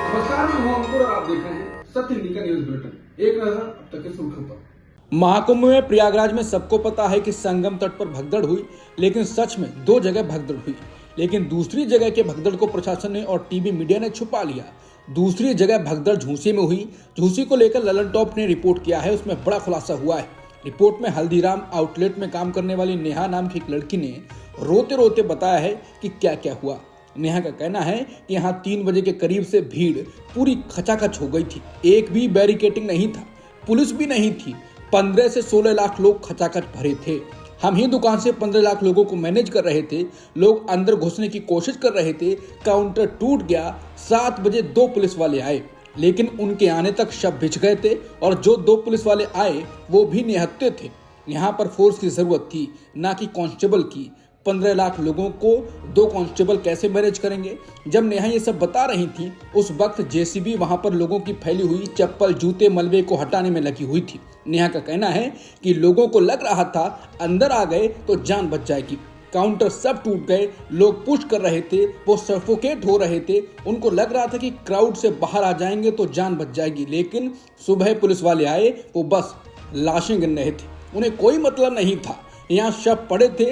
नमस्कार, मैं हूं अंकुर और आप देख रहे हैं सत्य इंडिका न्यूज बुलेटिन। एक नजर अब तक के सुर्खियों पर। महाकुंभ में प्रयागराज में सबको पता है कि संगम तट पर भगदड़ हुई, लेकिन सच में दो जगह भगदड़ हुई। लेकिन दूसरी जगह के भगदड़ को प्रशासन ने और टीवी मीडिया ने छुपा लिया। दूसरी जगह भगदड़ झूसी में हुई। झूसी को लेकर ललन टॉप ने रिपोर्ट किया है, उसमें बड़ा खुलासा हुआ है। रिपोर्ट में हल्दीराम आउटलेट में काम करने वाली नेहा नाम की एक लड़की ने रोते रोते बताया है कि क्या क्या हुआ। नेहा का कहना है कि यहाँ 3 बजे के करीब से भीड़ पूरी खचाखच हो गई थी। एक भी बैरिकेटिंग नहीं था, पुलिस भी नहीं थी। 15 से 16 लाख लोग खचाखच भरे थे। हम ही दुकान से 15 लाख लोगों को मैनेज कर रहे थे। लोग अंदर घुसने की कोशिश कर रहे थे। काउंटर टूट गया। 7 बजे 2 पुलिस वाले आए, लेकिन उनके आने तक शव बिछ गए थे और जो 2 पुलिस वाले आए वो भी निहत्थे थे। यहाँ पर फोर्स की जरूरत थी, ना कि कांस्टेबल की। 15 लाख लोगों को 2 कांस्टेबल कैसे मैनेज करेंगे? जब नेहा ये सब बता रही थी उस वक्त जेसीबी वहां पर लोगों की फैली हुई चप्पल जूते मलबे को हटाने में लगी हुई थी। नेहा का कहना है कि लोगों को लग रहा था अंदर आ गए तो जान बच जाएगी। काउंटर सब टूट गए। लोग पुश कर रहे थे, वो सफोकेट हो रहे थे। उनको लग रहा था कि क्राउड से बाहर आ जाएंगे तो जान बच जाएगी। लेकिन सुबह पुलिस वाले आए, वो बस लाशें गिन रहे थे। उन्हें कोई मतलब नहीं था। यहाँ शव पड़े थे।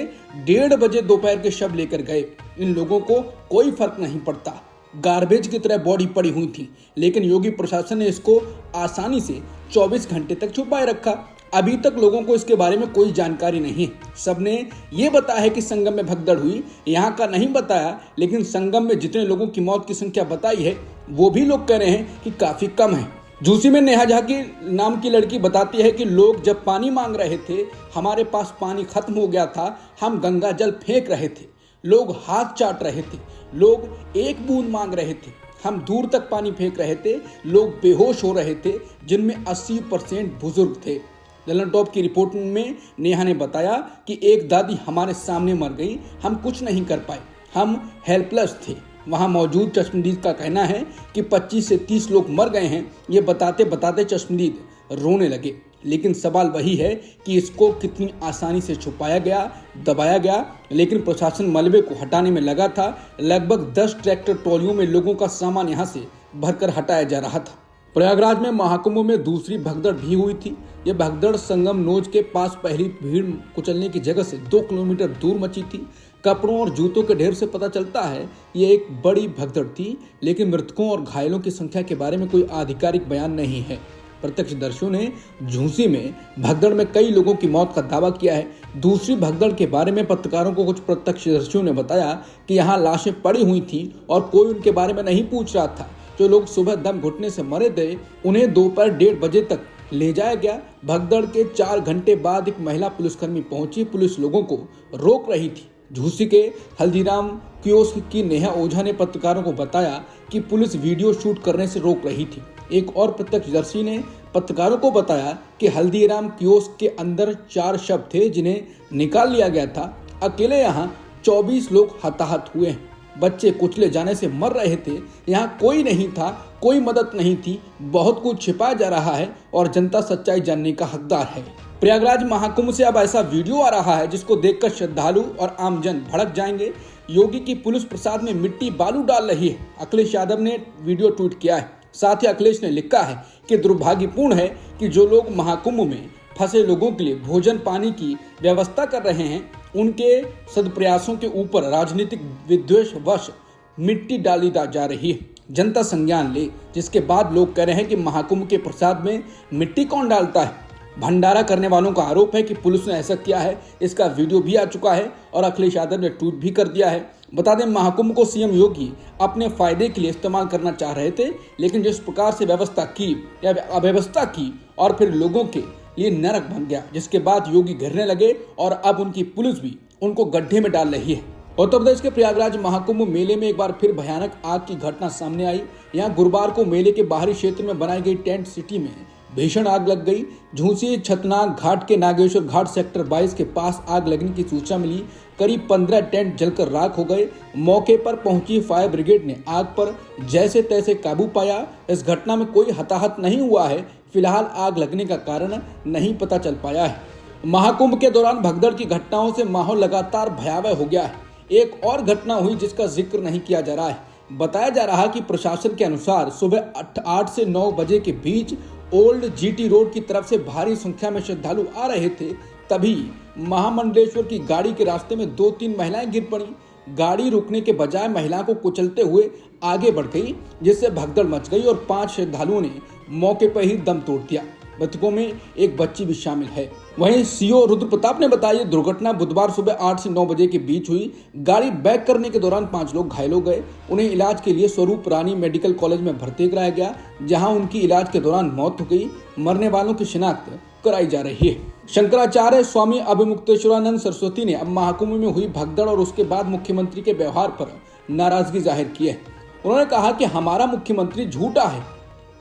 1:30 बजे दोपहर के शव लेकर गए। इन लोगों को कोई फर्क नहीं पड़ता। गार्बेज की तरह बॉडी पड़ी हुई थी, लेकिन योगी प्रशासन ने इसको आसानी से 24 घंटे तक छुपाए रखा। अभी तक लोगों को इसके बारे में कोई जानकारी नहीं है। सबने ये बताया है कि संगम में भगदड़ हुई, यहाँ का नहीं बताया। लेकिन संगम में जितने लोगों की मौत की संख्या बताई है वो भी लोग कह रहे हैं कि काफी कम है। झूसी में नेहा झा की नाम की लड़की बताती है कि लोग जब पानी मांग रहे थे, हमारे पास पानी खत्म हो गया था, हम गंगा जल फेंक रहे थे। लोग हाथ चाट रहे थे, लोग एक बूंद मांग रहे थे, हम दूर तक पानी फेंक रहे थे। लोग बेहोश हो रहे थे, जिनमें 80% बुजुर्ग थे। ललन टॉप की रिपोर्ट में नेहा ने बताया कि एक दादी हमारे सामने मर गई, हम कुछ नहीं कर पाए, हम हेल्पलेस थे। वहां मौजूद चश्मदीद का कहना है कि 25 से 30 लोग मर गए हैं। ये बताते बताते चश्मदीद रोने लगे। लेकिन सवाल वही है कि इसको कितनी आसानी से छुपाया गया, दबाया गया। लेकिन प्रशासन मलबे को हटाने में लगा था। लगभग 10 ट्रैक्टर ट्रॉलियों में लोगों का सामान यहाँ से भरकर हटाया जा रहा था। प्रयागराज में महाकुंभ में दूसरी भगदड़ भी हुई थी। यह भगदड़ संगम नोज के पास पहली भीड़ कुचलने की जगह से 2 किलोमीटर दूर मची थी। कपड़ों और जूतों के ढेर से पता चलता है ये एक बड़ी भगदड़ थी, लेकिन मृतकों और घायलों की संख्या के बारे में कोई आधिकारिक बयान नहीं है। प्रत्यक्षदर्शियों ने झूसी में भगदड़ में कई लोगों की मौत का दावा किया है। दूसरी भगदड़ के बारे में पत्रकारों को कुछ प्रत्यक्षदर्शियों ने बताया कि यहाँ लाशें पड़ी हुई थी और कोई उनके बारे में नहीं पूछ रहा था। जो लोग सुबह दम घुटने से मरे थे, उन्हें दोपहर 1:30 बजे तक ले जाया गया। भगदड़ के 4 घंटे बाद एक महिला पुलिसकर्मी पहुंची। पुलिस लोगों को रोक रही थी। झूसी के हल्दीराम कियोस्क की नेहा ओझा ने पत्रकारों को बताया कि पुलिस वीडियो शूट करने से रोक रही थी। एक और प्रत्यक्षदर्शी ने पत्रकारों को बताया कि हल्दीराम कियोस्क के अंदर 4 शव थे जिन्हें निकाल लिया गया था। अकेले यहाँ 24 लोग हताहत हुए हैं। बच्चे कुचले जाने से मर रहे थे। यहाँ कोई नहीं था, कोई मदद नहीं थी। बहुत कुछ छिपाया जा रहा है और जनता सच्चाई जानने का हकदार है। प्रयागराज महाकुंभ से अब ऐसा वीडियो आ रहा है जिसको देखकर श्रद्धालु और आमजन भड़क जाएंगे। योगी की पुलिस प्रसाद में मिट्टी बालू डाल रही है। अखिलेश यादव ने वीडियो ट्वीट किया है। साथ ही अखिलेश ने लिखा है कि दुर्भाग्यपूर्ण है कि जो लोग महाकुंभ में फंसे लोगों के लिए भोजन पानी की व्यवस्था कर रहे हैं, उनके सदप्रयासों के ऊपर राजनीतिक विद्वेष वश मिट्टी डाली जा रही है। जनता संज्ञान ले। जिसके बाद लोग कह रहे हैं कि महाकुंभ के प्रसाद में मिट्टी कौन डालता है। भंडारा करने वालों का आरोप है कि पुलिस ने ऐसा किया है। इसका वीडियो भी आ चुका है और अखिलेश यादव ने ट्वीट भी कर दिया है। बता दें, महाकुंभ को सीएम योगी अपने फायदे के लिए इस्तेमाल करना चाह रहे थे, लेकिन जिस प्रकार से व्यवस्था की या अव्यवस्था की और फिर लोगों के लिए नरक बन गया, जिसके बाद योगी घिरने लगे और अब उनकी पुलिस भी उनको गड्ढे में डाल रही है। उत्तर प्रदेश के प्रयागराज महाकुंभ मेले में एक बार फिर भयानक आग की घटना सामने आई। यहाँ गुरुवार को मेले के बाहरी क्षेत्र में बनाई गई टेंट सिटी में भीषण आग लग गई। झूसी छतनाग घाट के नागेश्वर घाट सेक्टर 22 के पास आग लगने की सूचना मिली। करीब 15 टेंट जलकर राख हो गए। मौके पर पहुंची फायर ब्रिगेड ने आग पर जैसे तैसे काबू पाया। इस घटना में कोई हताहत नहीं हुआ है। फिलहाल आग लगने का कारण नहीं पता चल पाया है। महाकुंभ के दौरान भगदड़ की घटनाओं से माहौल लगातार भयावह हो गया है। एक और घटना हुई जिसका जिक्र नहीं किया जा रहा है। बताया जा रहा कि प्रशासन के अनुसार सुबह 8 से 9 बजे के बीच ओल्ड जीटी रोड की तरफ से भारी संख्या में श्रद्धालु आ रहे थे। तभी महामंडलेश्वर की गाड़ी के रास्ते में 2-3 महिलाएं गिर पड़ी। गाड़ी रुकने के बजाय महिला को कुचलते हुए आगे बढ़ गई, जिससे भगदड़ मच गई और 5 श्रद्धालुओं ने मौके पर ही दम तोड़ दिया। मृतकों में एक बच्ची भी शामिल है। वहीं सीओ रुद्र प्रताप ने बताया, दुर्घटना बुधवार सुबह 8 से 9 बजे के बीच हुई। गाड़ी बैक करने के दौरान 5 लोग घायल हो गए। उन्हें इलाज के लिए स्वरूप रानी मेडिकल कॉलेज में भर्ती कराया गया, जहां उनकी इलाज के दौरान मौत हो गई। मरने वालों की शिनाख्त कराई जा रही है। शंकराचार्य स्वामी अभिमुक्तेश्वरानंद सरस्वती ने अब महाकुंभ में हुई भगदड़ और उसके बाद मुख्यमंत्री के व्यवहार पर नाराजगी जाहिर की है। उन्होंने कहा कि हमारा मुख्यमंत्री झूठा है,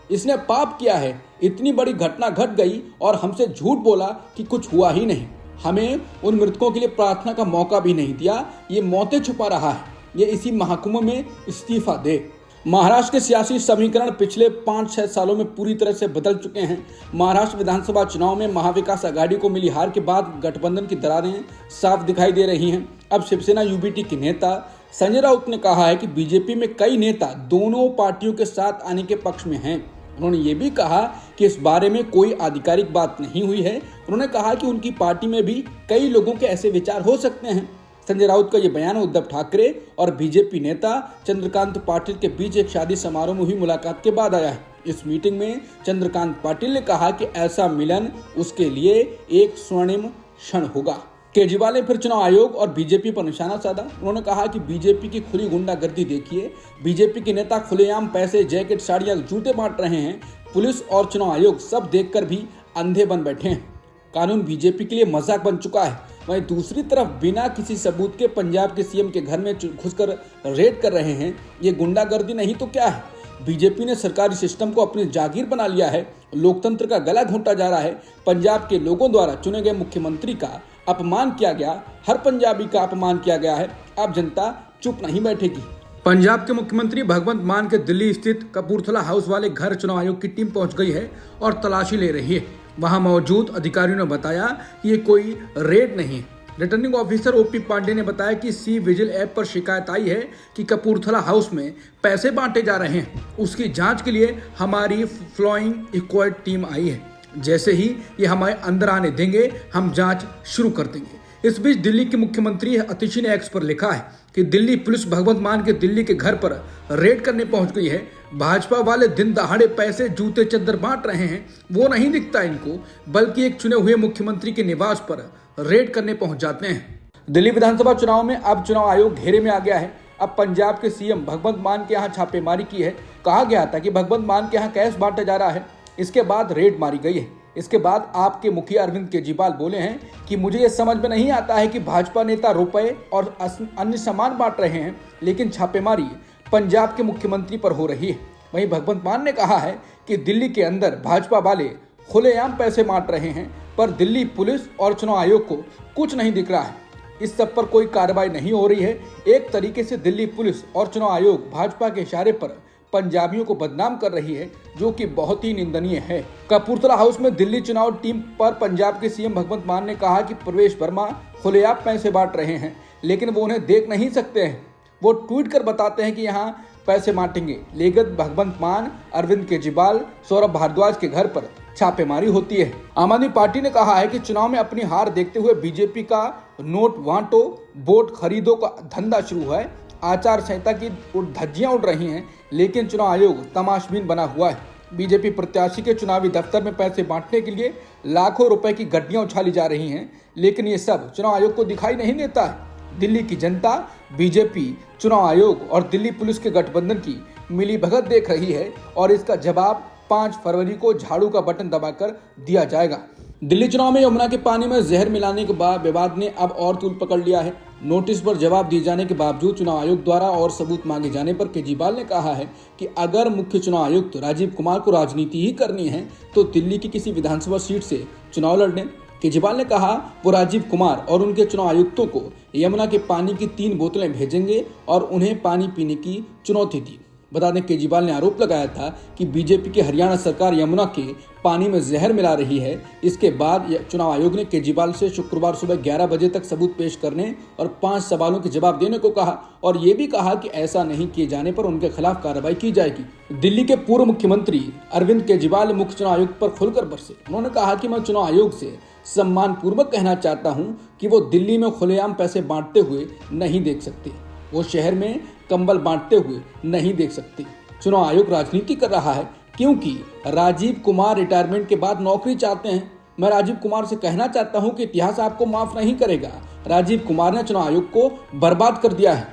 इसने पाप किया है। इतनी बड़ी घटना घट गई और हमसे झूठ बोला कि कुछ हुआ ही नहीं। हमें उन मृतकों के लिए प्रार्थना का मौका भी नहीं दिया। ये मौतें छुपा रहा है। ये इसी महाकुंभ में इस्तीफा दे। महाराष्ट्र के सियासी समीकरण पिछले 5-6 सालों में पूरी तरह से बदल चुके हैं। महाराष्ट्र विधानसभा चुनाव में महाविकास आघाड़ी को मिली हार के बाद गठबंधन की दरारें साफ दिखाई दे रही हैं। अब शिवसेना यूबीटी के नेता संजय राउत ने कहा है कि बीजेपी में कई नेता दोनों पार्टियों के साथ आने के पक्ष में हैं। उन्होंने ये भी कहा कि इस बारे में कोई आधिकारिक बात नहीं हुई है। उन्होंने कहा कि उनकी पार्टी में भी कई लोगों के ऐसे विचार हो सकते हैं। संजय राउत का ये बयान उद्धव ठाकरे और बीजेपी नेता चंद्रकांत पाटिल के बीच एक शादी समारोह में हुई मुलाकात के बाद आया है। इस मीटिंग में चंद्रकांत पाटिल ने कहा कि ऐसा मिलन उसके लिए एक स्वर्णिम क्षण होगा। केजरीवाल ने फिर चुनाव आयोग और बीजेपी पर निशाना साधा। उन्होंने कहा कि बीजेपी की खुली गुंडागर्दी देखिए। बीजेपी के नेता खुलेआम पैसे, जैकेट, साड़ियां, जूते बांट रहे हैं। पुलिस और चुनाव आयोग सब देखकर भी अंधे बन बैठे हैं। कानून बीजेपी के लिए मजाक बन चुका है। वहीं दूसरी तरफ बिना किसी सबूत के पंजाब के सीएम के घर में घुसकर रेड कर रहे हैं। ये गुंडागर्दी नहीं तो क्या है? बीजेपी ने सरकारी सिस्टम को अपनी जागीर बना लिया है। लोकतंत्र का गला घोंटा जा रहा है। पंजाब के लोगों द्वारा चुने गए मुख्यमंत्री का अपमान किया गया, हर पंजाबी का अपमान किया गया है। अब जनता चुप नहीं बैठेगी। पंजाब के मुख्यमंत्री भगवंत मान के दिल्ली स्थित कपूरथला हाउस वाले घर चुनाव आयोग की टीम पहुंच गई है और तलाशी ले रही है। वहां मौजूद अधिकारियों ने बताया कि ये कोई रेड नहीं है। रिटर्निंग ऑफिसर ओपी पांडे ने बताया कि सी विजिल ऐप पर शिकायत आई है कि कपूरथला हाउस में पैसे बांटे जा रहे हैं। उसकी जांच के लिए हमारी फ्लाइंग स्क्वाड टीम आई है। जैसे ही ये हमारे अंदर आने देंगे, हम जांच शुरू कर देंगे। इस बीच दिल्ली के मुख्यमंत्री अतिशी ने एक्स पर लिखा है कि दिल्ली पुलिस भगवंत मान के दिल्ली के घर पर रेड करने पहुंच गई है। भाजपा वाले दिन दहाड़े पैसे, जूते, चद्दर बांट रहे हैं, वो नहीं दिखता इनको, बल्कि एक चुने हुए मुख्यमंत्री के निवास पर रेड करने पहुंच जाते हैं। दिल्ली विधानसभा चुनाव में अब चुनाव आयोग घेरे में आ गया है। अब पंजाब के सीएम भगवंत मान के यहाँ छापेमारी की है। कहा गया था कि भगवंत मान के यहाँ कैश बांटा जा रहा है, इसके बाद रेड मारी गई है। इसके बाद आपके मुखिया अरविंद केजरीवाल बोले हैं कि मुझे ये समझ में नहीं आता है कि भाजपा नेता रुपए और अन्य सामान बांट रहे हैं, लेकिन छापेमारी पंजाब के मुख्यमंत्री पर हो रही है। वहीं भगवंत मान ने कहा है कि दिल्ली के अंदर भाजपा वाले खुलेआम पैसे बांट रहे हैं, पर दिल्ली पुलिस और चुनाव आयोग को कुछ नहीं दिख रहा है। इस सब पर कोई कार्रवाई नहीं हो रही है। एक तरीके से दिल्ली पुलिस और चुनाव आयोग भाजपा के इशारे पर पंजाबियों को बदनाम कर रही है, जो कि बहुत ही निंदनीय है। कपूरथला हाउस में दिल्ली चुनाव टीम पर पंजाब के सीएम भगवंत मान ने कहा कि प्रवेश वर्मा खुलेआम पैसे बांट रहे हैं, लेकिन वो उन्हें देख नहीं सकते हैं। वो ट्वीट कर बताते हैं कि यहाँ पैसे बांटेंगे, लेकिन भगवंत मान, अरविंद केजरीवाल, सौरभ भारद्वाज के घर पर छापेमारी होती है। आम आदमी पार्टी ने कहा है कि चुनाव में अपनी हार देखते हुए बीजेपी का नोट बांटो, वोट खरीदो का धंधा शुरू है। आचार संहिता की धज्जियां उड़ रही हैं, लेकिन चुनाव आयोग तमाशबीन बना हुआ है। बीजेपी प्रत्याशी के चुनावी दफ्तर में पैसे बांटने के लिए लाखों रुपए की गड्डियां उछाली जा रही हैं, लेकिन ये सब चुनाव आयोग को दिखाई नहीं देता है। दिल्ली की जनता बीजेपी, चुनाव आयोग और दिल्ली पुलिस के गठबंधन की मिलीभगत देख रही है और इसका जवाब 5 फरवरी को झाड़ू का बटन दबाकर दिया जाएगा। दिल्ली चुनाव में यमुना के पानी में जहर मिलाने के बाद विवाद ने अब और तूल पकड़ लिया है। नोटिस पर जवाब दिए जाने के बावजूद चुनाव आयोग द्वारा और सबूत मांगे जाने पर केजरीवाल ने कहा है कि अगर मुख्य चुनाव आयुक्त राजीव कुमार को राजनीति ही करनी है तो दिल्ली की किसी विधानसभा सीट से चुनाव लड़ लें। केजरीवाल ने कहा वो राजीव कुमार और उनके चुनाव आयुक्तों को यमुना के पानी की 3 बोतलें भेजेंगे और उन्हें पानी पीने की चुनौती दी। बता दें केजरीवाल ने आरोप लगाया था कि बीजेपी की हरियाणा सरकार यमुना के पानी में जहर मिला रही है। इसके बाद चुनाव आयोग ने केजरीवाल से शुक्रवार सुबह 11 बजे तक सबूत पेश करने और 5 सवालों के जवाब देने को कहा और ये भी कहा कि ऐसा नहीं किए जाने पर उनके खिलाफ कार्रवाई की जाएगी। दिल्ली के पूर्व मुख्यमंत्री अरविंद केजरीवाल मुख्य चुनाव आयुक्त पर खुलकर बरसे। उन्होंने कहा कि मैं चुनाव आयोग से सम्मान पूर्वक कहना चाहता हूं कि वो दिल्ली में खुलेआम पैसे बांटते हुए नहीं देख सकते, वो शहर में कंबल बांटते हुए नहीं देख सकते। चुनाव आयोग राजनीति कर रहा है क्योंकि राजीव कुमार रिटायरमेंट के बाद नौकरी चाहते हैं। मैं राजीव कुमार से कहना चाहता हूं कि इतिहास आपको माफ नहीं करेगा। राजीव कुमार ने चुनाव आयोग को बर्बाद कर दिया है।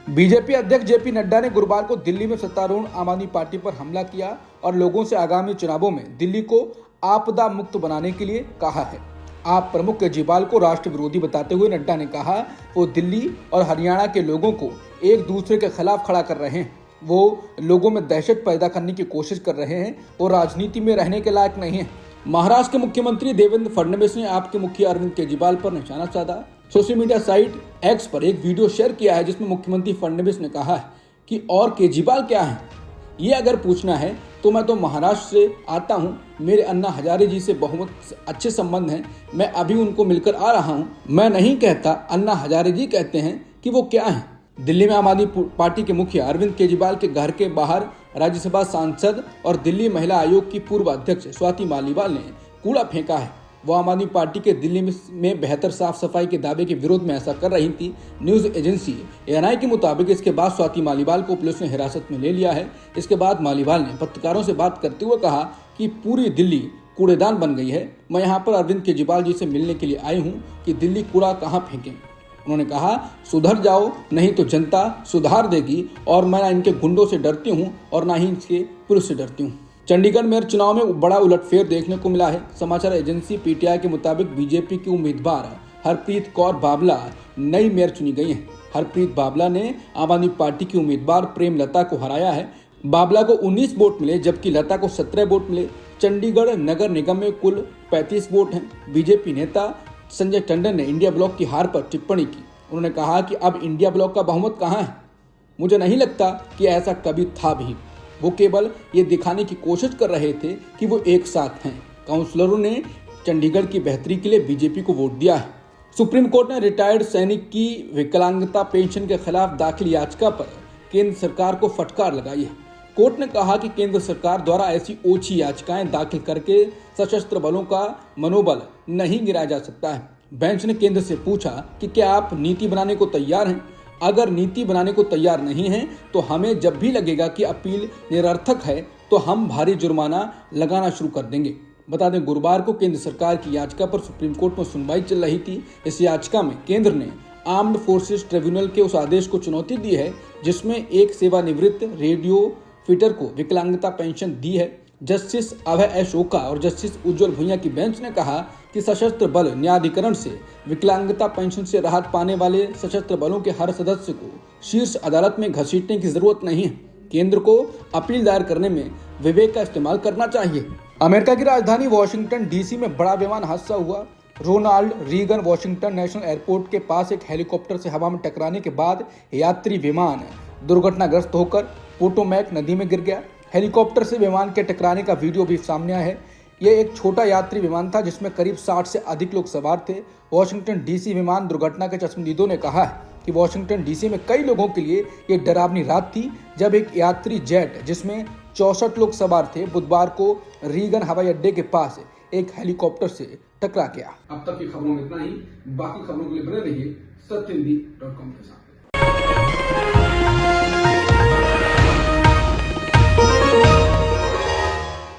बीजेपी अध्यक्ष जेपी नड्डा ने गुरुवार को दिल्ली में सत्तारूढ़ आम आदमी पार्टी पर हमला किया और लोगों से आगामी चुनावों में दिल्ली को आपदा मुक्त बनाने के लिए कहा है। आप प्रमुख केजरीवाल को राष्ट्र विरोधी बताते हुए नड्डा ने कहा वो दिल्ली और हरियाणा के लोगों को एक दूसरे के खिलाफ खड़ा कर रहे हैं, वो लोगों में दहशत पैदा करने की कोशिश कर रहे हैं, वो राजनीति में रहने के लायक नहीं है। महाराष्ट्र के मुख्यमंत्री देवेंद्र फडणवीस ने आपके मुखिया अरविंद केजरीवाल पर निशाना साधा। सोशल मीडिया साइट एक्स पर एक वीडियो शेयर किया है जिसमें मुख्यमंत्री फडणवीस ने कहा है कि और केजरीवाल क्या है, ये अगर पूछना है तो मैं तो महाराष्ट्र से आता हूँ, मेरे अन्ना हजारे जी से बहुत अच्छे संबंध हैं, मैं अभी उनको मिलकर आ रहा हूँ। मैं नहीं कहता, अन्ना हजारे जी कहते हैं कि वो क्या हैं। दिल्ली में आम आदमी पार्टी के मुखिया अरविंद केजरीवाल के घर के बाहर राज्यसभा सांसद और दिल्ली महिला आयोग की पूर्व अध्यक्ष स्वाति मालीवाल ने कूड़ा फेंका है। वो आम आदमी पार्टी के दिल्ली में बेहतर साफ सफाई के दावे के विरोध में ऐसा कर रही थी। न्यूज एजेंसी एएनआई के मुताबिक इसके बाद स्वाति मालीवाल को पुलिस ने हिरासत में ले लिया है। इसके बाद मालीवाल ने पत्रकारों से बात करते हुए कहा कि पूरी दिल्ली कूड़ेदान बन गई है। मैं यहाँ पर अरविंद केजरीवाल जी से मिलने के लिए आई हूँ कि दिल्ली कूड़ा कहाँ फेंकें। उन्होंने कहा सुधर जाओ नहीं तो जनता सुधार देगी और मैं ना इनके गुंडों से डरती हूँ और ना ही इनके पुलिस से डरती हूँ। चंडीगढ़ मेयर चुनाव में बड़ा उलटफेर देखने को मिला है। समाचार एजेंसी पीटीआई के मुताबिक बीजेपी की उम्मीदवार हरप्रीत कौर बाबला नई मेयर चुनी गई हैं। हरप्रीत बाबला ने आम आदमी पार्टी की उम्मीदवार प्रेमलता को हराया है। बाबला को 19 वोट मिले जबकि लता को 17 वोट मिले। चंडीगढ़ नगर निगम में कुल 35 वोट हैं। बीजेपी नेता संजय टंडन ने इंडिया ब्लॉक की हार पर टिप्पणी की। उन्होंने कहा कि अब इंडिया ब्लॉक का बहुमत कहाँ है, मुझे नहीं लगता कि ऐसा कभी था भी। वो केवल ये दिखाने की कोशिश कर रहे थे कि वो एक साथ हैं। काउंसलरों ने चंडीगढ़ की बेहतरी के लिए बीजेपी को वोट दिया है। सुप्रीम कोर्ट ने रिटायर्ड सैनिक की विकलांगता पेंशन के खिलाफ दाखिल याचिका पर केंद्र सरकार को फटकार लगाई है। कोर्ट ने कहा कि केंद्र सरकार द्वारा ऐसी ओछी याचिकाएं दाखिल करके सशस्त्र बलों का मनोबल नहीं गिराया जा सकता है। बेंच ने केंद्र से पूछा कि क्या आप नीति बनाने को तैयार हैं? अगर नीति बनाने को तैयार नहीं हैं तो हमें जब भी लगेगा कि अपील निरर्थक है तो हम भारी जुर्माना लगाना शुरू कर देंगे। बता दें गुरुवार को केंद्र सरकार की याचिका पर सुप्रीम कोर्ट में सुनवाई चल रही थी। इस याचिका में केंद्र ने आर्म्ड फोर्सेस ट्रिब्यूनल के उस आदेश को चुनौती दी है जिसमें एक सेवानिवृत्त रेडियो फिटर को विकलांगता पेंशन दी है। जस्टिस अभय अशोका और जस्टिस उज्जवल भुइया की बेंच ने कहा कि सशस्त्र बल न्यायाधिकरण से विकलांगता पेंशन से राहत पाने वाले सशस्त्र बलों के हर सदस्य को शीर्ष अदालत में घसीटने की जरूरत नहीं है। केंद्र को अपील दायर करने में विवेक का इस्तेमाल करना चाहिए। अमेरिका की राजधानी वॉशिंगटन डीसी में बड़ा विमान हादसा हुआ। Ronald Reagan Washington National Airport के पास एक हेलीकॉप्टर से हवा में टकराने के बाद यात्री विमान दुर्घटनाग्रस्त होकर पोटोमैक नदी में गिर गया। हेलीकॉप्टर से विमान के टकराने का वीडियो भी सामने आया है। यह एक छोटा यात्री विमान था जिसमें करीब 60 से अधिक लोग सवार थे। वॉशिंगटन डीसी विमान दुर्घटना के चश्मदीदों ने कहा है कि वॉशिंगटन डीसी में कई लोगों के लिए ये डरावनी रात थी जब एक यात्री जेट जिसमें 64 लोग सवार थे बुधवार को रीगन हवाई अड्डे के पास एक हेलीकॉप्टर से टकरा गया। अब तक की खबरों में इतना ही। बाकी खबरों के लिए बने रहिए सत्यहिंदी.com के साथ।